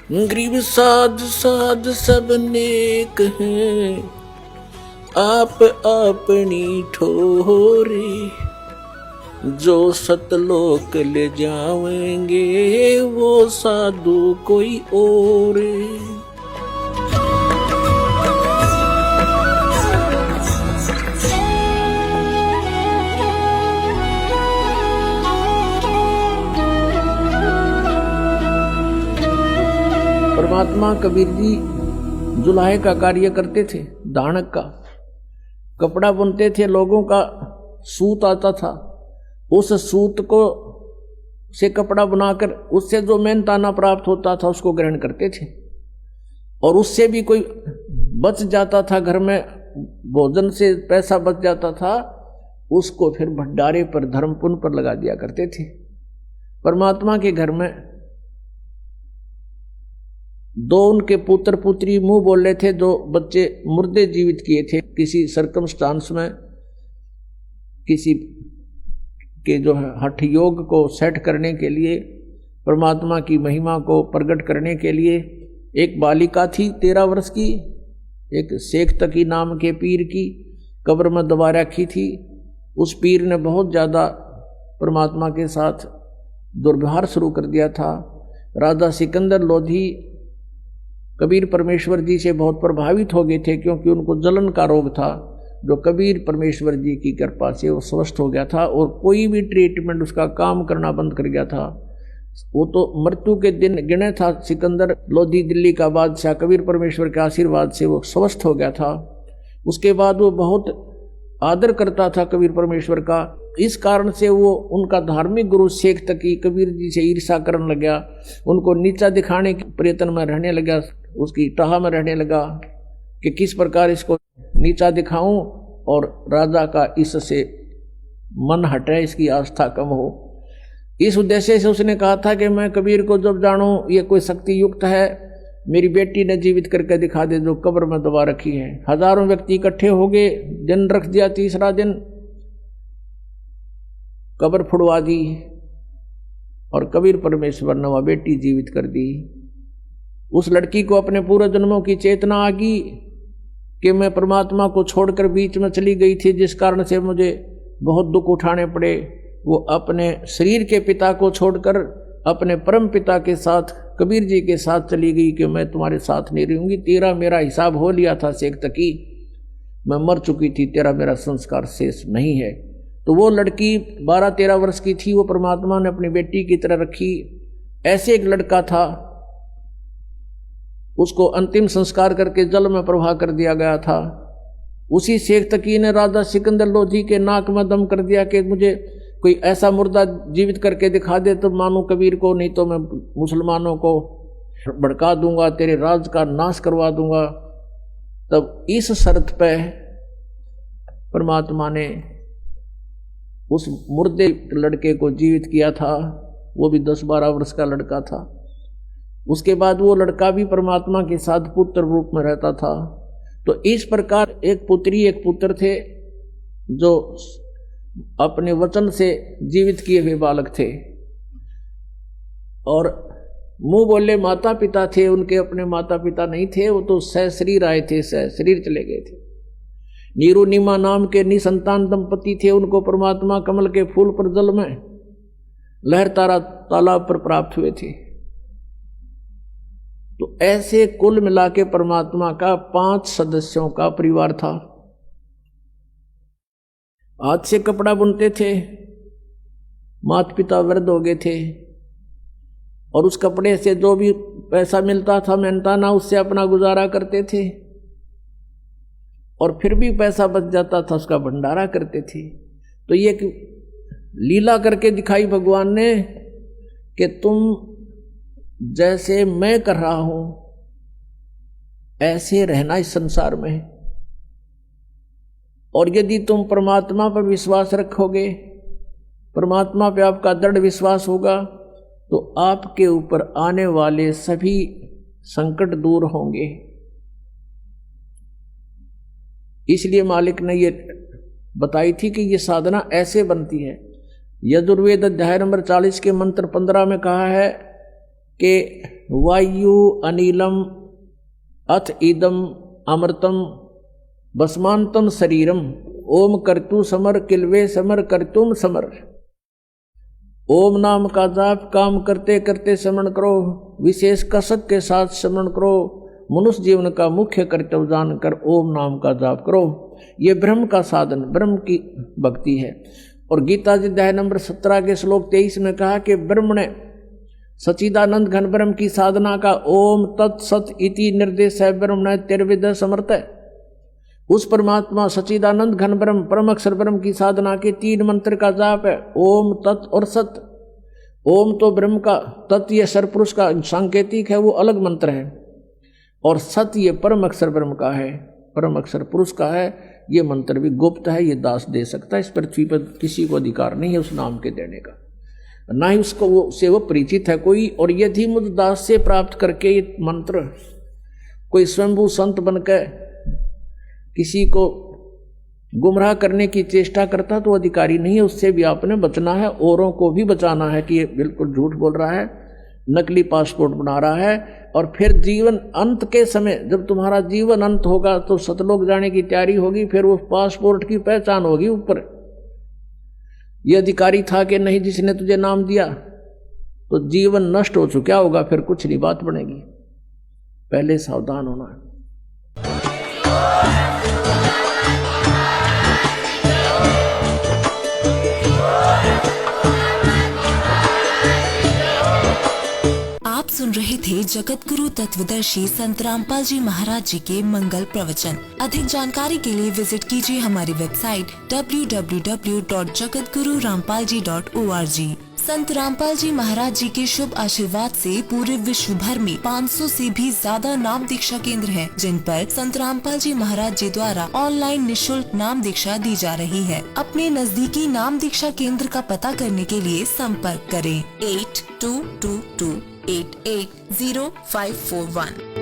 गरीब साध साध सब नेक हैं, आप अपनी ठोरे, जो सतलोक ले जावेंगे वो साधु कोई और। परमात्मा कबीर जी जुलाहे का कार्य करते थे, दानक का कपड़ा बुनते थे, लोगों का सूत आता था, उस सूत को से कपड़ा बनाकर उससे जो मेहनताना प्राप्त होता था उसको ग्रहण करते थे, और उससे भी कोई बच जाता था, घर में भोजन से पैसा बच जाता था, उसको फिर भंडारे पर धर्म पुण्य पर लगा दिया करते थे। परमात्मा के घर में दो उनके पुत्र पुत्री मुंह बोल रहे थे, जो बच्चे मुर्दे जीवित किए थे किसी सर्कमस्टांस में, किसी के जो है हठ योग को सेट करने के लिए, परमात्मा की महिमा को प्रकट करने के लिए। एक बालिका थी 13 वर्ष की, एक शेख तकी नाम के पीर की कब्र में दबा रखी थी। उस पीर ने बहुत ज़्यादा परमात्मा के साथ दुर्व्यवहार शुरू कर दिया था। राजा सिकंदर लोधी कबीर परमेश्वर जी से बहुत प्रभावित हो गए थे, क्योंकि उनको जलन का रोग था, जो कबीर परमेश्वर जी की कृपा से वो स्वस्थ हो गया था, और कोई भी ट्रीटमेंट उसका काम करना बंद कर गया था। वो तो मृत्यु के दिन गिने था। सिकंदर लोधी दिल्ली का बादशाह कबीर परमेश्वर के आशीर्वाद से वो स्वस्थ हो गया था। उसके बाद वो बहुत आदर करता था कबीर परमेश्वर का। इस कारण से वो उनका धार्मिक गुरु शेख तकी कबीर जी से ईर्ष्या करने लगा, उनको नीचा दिखाने के प्रयत्न में रहने लगा, उसकी टाह में रहने लगा कि किस प्रकार इसको नीचा दिखाऊं और राजा का इससे मन हटे, इसकी आस्था कम हो। इस उद्देश्य से उसने कहा था कि मैं कबीर को जब जानूं ये कोई शक्ति युक्त है, मेरी बेटी ने जीवित करके दिखा दे जो कब्र में दबा रखी है। हजारों व्यक्ति इकट्ठे हो गए, दिन रख दिया, तीसरा दिन कब्र फुड़वा दी और कबीर परमेश्वर ने वह बेटी जीवित कर दी। उस लड़की को अपने पूर्व जन्मों की चेतना आ गई कि मैं परमात्मा को छोड़कर बीच में चली गई थी, जिस कारण से मुझे बहुत दुख उठाने पड़े। वो अपने शरीर के पिता को छोड़कर अपने परम पिता के साथ कबीर जी के साथ चली गई कि मैं तुम्हारे साथ नहीं रहूंगी, तेरा मेरा हिसाब हो लिया था शेख तकी, मैं मर चुकी थी, तेरा मेरा संस्कार शेष नहीं है। तो वो लड़की 12-13 वर्ष की थी, वो परमात्मा ने अपनी बेटी की तरह रखी। ऐसे एक लड़का था, उसको अंतिम संस्कार करके जल में प्रवाह कर दिया गया था। उसी शेख तकी ने राजा सिकंदर लोधी के नाक में दम कर दिया कि मुझे कोई ऐसा मुर्दा जीवित करके दिखा दे तो मानू कबीर को, नहीं तो मैं मुसलमानों को भड़का दूंगा, तेरे राज का नाश करवा दूंगा। तब इस शर्त पे परमात्मा ने उस मुर्दे लड़के को जीवित किया था। वो भी 10-12 वर्ष का लड़का था। उसके बाद वो लड़का भी परमात्मा के साथ पुत्र रूप में रहता था। तो इस प्रकार एक पुत्री एक पुत्र थे जो अपने वचन से जीवित किए हुए बालक थे, और मुंह बोले माता पिता थे, उनके अपने माता पिता नहीं थे, वो तो सहशरीर आए थे, सहशरीर चले गए थे। नीरू नीमा नाम के निसंतान दंपति थे, उनको परमात्मा कमल के फूल पर जल में लहर तारा तालाब पर प्राप्त हुए थे। तो ऐसे कुल मिला के परमात्मा का 5 सदस्यों का परिवार था। हाथ से कपड़ा बुनते थे, माता पिता वृद्ध हो गए थे, और उस कपड़े से जो भी पैसा मिलता था मेहनताना उससे अपना गुजारा करते थे, और फिर भी पैसा बच जाता था उसका भंडारा करते थे। तो ये लीला करके दिखाई भगवान ने कि तुम जैसे मैं कर रहा हूं ऐसे रहना इस संसार में, और यदि तुम परमात्मा पर विश्वास रखोगे, परमात्मा पे आपका दृढ़ विश्वास होगा, तो आपके ऊपर आने वाले सभी संकट दूर होंगे। इसलिए मालिक ने ये बताई थी कि ये साधना ऐसे बनती है। यजुर्वेद अध्याय नंबर 40 के मंत्र 15 में कहा है के वायु अनिलम अथ इदम अमृतम भस्मांतम शरीरम ओम कर्तु समर किलवे समर कर्तुम समर। ओम नाम का जाप काम करते करते स्मरण करो, विशेष कसक के साथ स्मरण करो, मनुष्य जीवन का मुख्य कर्तव्य जानकर ओम नाम का जाप करो। ये ब्रह्म का साधन, ब्रह्म की भक्ति है। और गीता जी अध्याय नंबर 17 के श्लोक 23 में कहा कि ब्रह्म ने सच्चिदानंद घन ब्रह्म की साधना का ओम तत्सत इति निर्देश है ब्रह्म ने तिर्विद समर्थ है। उस परमात्मा सच्चिदानंद घन ब्रह्म परम अक्षर ब्रह्म की साधना के 3 मंत्र का जाप है, ओम तत् और सत। ओम तो ब्रह्म का, तत् ये सरपुरुष का सांकेतिक है, वो अलग मंत्र है, और सत ये परम अक्षर ब्रह्म का है, परम अक्षर पुरुष का है। ये मंत्र भी गुप्त है, ये दास दे सकता है। इस पृथ्वी पर किसी को अधिकार नहीं है उस नाम के देने का, ना ही उसको वो परिचित है कोई। और यदि मुझ दास से प्राप्त करके ये मंत्र कोई स्वयंभू संत बनकर किसी को गुमराह करने की चेष्टा करता तो अधिकारी नहीं है, उससे भी आपने बचना है, औरों को भी बचाना है कि ये बिल्कुल झूठ बोल रहा है, नकली पासपोर्ट बना रहा है। और फिर जीवन अंत के समय जब तुम्हारा जीवन अंत होगा तो सतलोक जाने की तैयारी होगी, फिर उस पासपोर्ट की पहचान होगी ऊपर ये अधिकारी था कि नहीं जिसने तुझे नाम दिया, तो जीवन नष्ट हो चुका होगा, फिर कुछ नहीं बात बनेगी। पहले सावधान होना है। आप सुन रहे थे जगत गुरु तत्वदर्शी संत रामपाल जी महाराज जी के मंगल प्रवचन। अधिक जानकारी के लिए विजिट कीजिए हमारी वेबसाइट www.jagatgururampalji.org। संत रामपाल जी महाराज जी के शुभ आशीर्वाद से पूरे विश्व भर में 500 से भी ज्यादा नाम दीक्षा केंद्र हैं, जिन पर संत रामपाल जी महाराज जी द्वारा ऑनलाइन निशुल्क नाम दीक्षा दी जा रही है। अपने नजदीकी नाम दीक्षा केंद्र का पता करने के लिए संपर्क करें 8222880541।